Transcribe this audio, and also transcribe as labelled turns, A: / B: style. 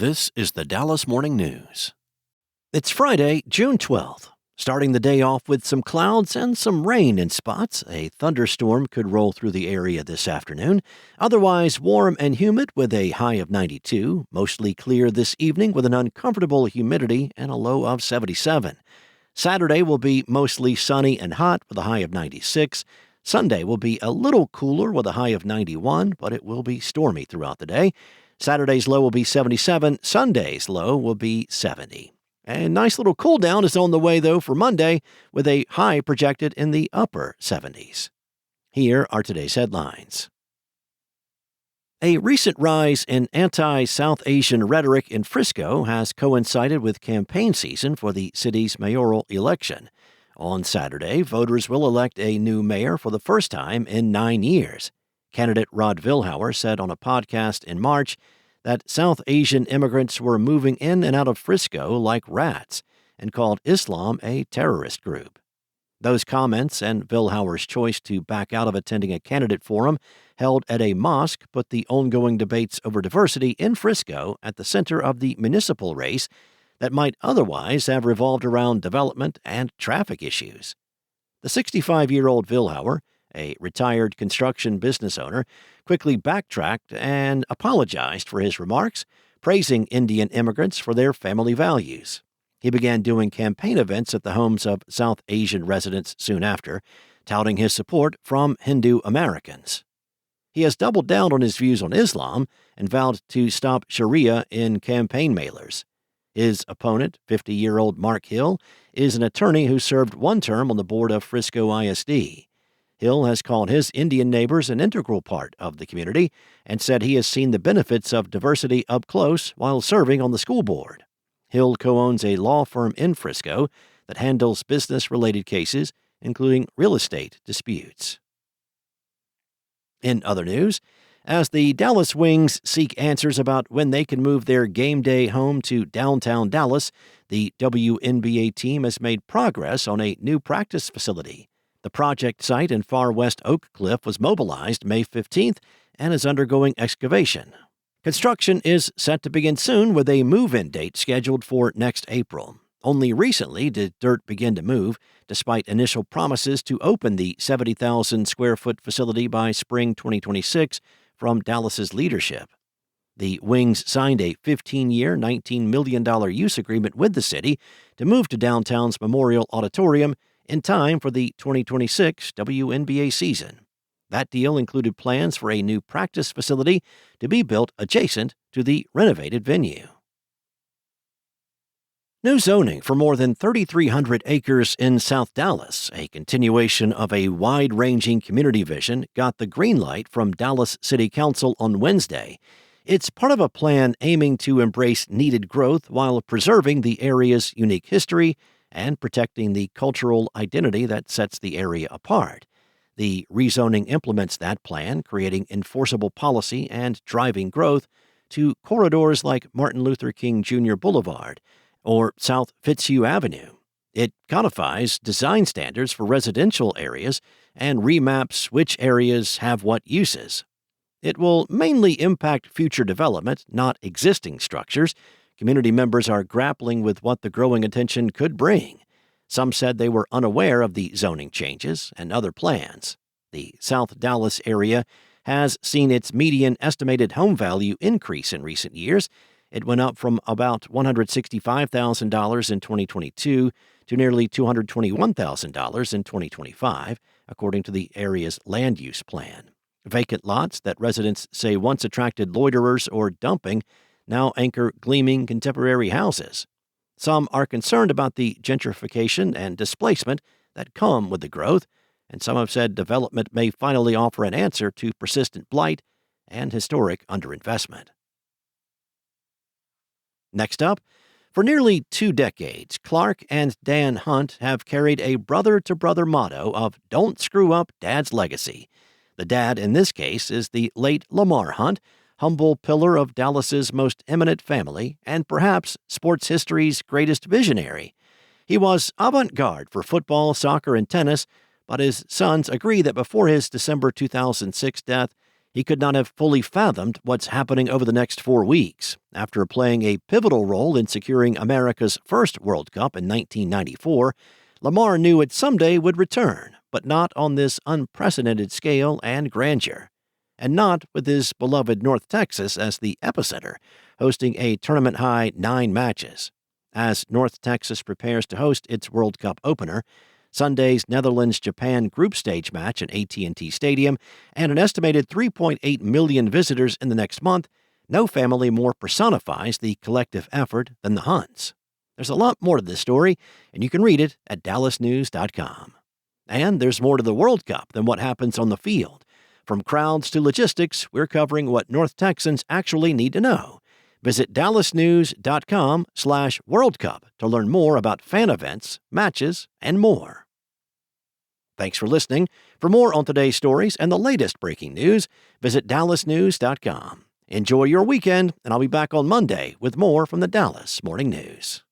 A: This is the Dallas Morning News. It's Friday, June 12th. Starting the day off with some clouds and some rain in spots. A thunderstorm could roll through the area this afternoon. Otherwise warm and humid with a high of 92. Mostly clear this evening with an uncomfortable humidity and a low of 77. Saturday will be mostly sunny and hot with a high of 96. Sunday will be a little cooler with a high of 91, but it will be stormy throughout the day. Saturday's low will be 77. Sunday's low will be 70. A nice little cool down is on the way, though, for Monday, with a high projected in the upper 70s. Here are today's headlines. A recent rise in anti-South Asian rhetoric in Frisco has coincided with campaign season for the city's mayoral election. On Saturday, voters will elect a new mayor for the first time in 9 years. Candidate Rod Vilhauer said on a podcast in March that South Asian immigrants were moving in and out of Frisco like rats and called Islam a terrorist group. Those comments and Vilhauer's choice to back out of attending a candidate forum held at a mosque put the ongoing debates over diversity in Frisco at the center of the municipal race that might otherwise have revolved around development and traffic issues. The 65-year-old Vilhauer, a retired construction business owner, quickly backtracked and apologized for his remarks, praising Indian immigrants for their family values. He began doing campaign events at the homes of South Asian residents soon after, touting his support from Hindu Americans. He has doubled down on his views on Islam and vowed to stop Sharia in campaign mailers. His opponent, 50-year-old Mark Hill, is an attorney who served one term on the board of Frisco ISD. Hill has called his Indian neighbors an integral part of the community and said he has seen the benefits of diversity up close while serving on the school board. Hill co-owns a law firm in Frisco that handles business-related cases, including real estate disputes. In other news, as the Dallas Wings seek answers about when they can move their game day home to downtown Dallas, the WNBA team has made progress on a new practice facility. The project site in far west Oak Cliff was mobilized May 15th and is undergoing excavation. Construction is set to begin soon with a move-in date scheduled for next April. Only recently did dirt begin to move, despite initial promises to open the 70,000-square-foot facility by spring 2026 from Dallas's leadership. The Wings signed a 15-year, $19 million use agreement with the city to move to downtown's Memorial Auditorium in time for the 2026 WNBA season. That deal included plans for a new practice facility to be built adjacent to the renovated venue. New zoning for more than 3,300 acres in South Dallas, a continuation of a wide-ranging community vision, got the green light from Dallas City Council on Wednesday. It's part of a plan aiming to embrace needed growth while preserving the area's unique history and protecting the cultural identity that sets the area apart. The rezoning implements that plan, creating enforceable policy and driving growth to corridors like Martin Luther King Jr. Boulevard or South Fitzhugh Avenue. It codifies design standards for residential areas and remaps which areas have what uses. It will mainly impact future development, not existing structures. Community members are grappling with what the growing attention could bring. Some said they were unaware of the zoning changes and other plans. The South Dallas area has seen its median estimated home value increase in recent years. It went up from about $165,000 in 2022 to nearly $221,000 in 2025, according to the area's land use plan. Vacant lots that residents say once attracted loiterers or dumping now anchor gleaming contemporary houses. Some are concerned about the gentrification and displacement that come with the growth, and some have said development may finally offer an answer to persistent blight and historic underinvestment. Next up, for nearly 2 decades, Clark and Dan Hunt have carried a brother-to-brother motto of "Don't screw up Dad's legacy." The dad in this case is the late Lamar Hunt, humble pillar of Dallas's most eminent family and perhaps sports history's greatest visionary. He was avant-garde for football, soccer, and tennis, but his sons agree that before his December 2006 death, He could not have fully fathomed what's happening over the next 4 weeks. After playing a pivotal role in securing America's first World Cup in 1994, Lamar knew it someday would return, but not on this unprecedented scale and grandeur. And not with his beloved North Texas as the epicenter, hosting a tournament-high 9 matches. As North Texas prepares to host its World Cup opener, Sunday's Netherlands-Japan group stage match at AT&T Stadium, and an estimated 3.8 million visitors in the next month, no family more personifies the collective effort than the Hunts. There's a lot more to this story, and you can read it at dallasnews.com. And there's more to the World Cup than what happens on the field. From crowds to logistics, we're covering what North Texans actually need to know. Visit dallasnews.com/World Cup to learn more about fan events, matches, and more. Thanks for listening. For more on today's stories and the latest breaking news, visit dallasnews.com. Enjoy your weekend, and I'll be back on Monday with more from the Dallas Morning News.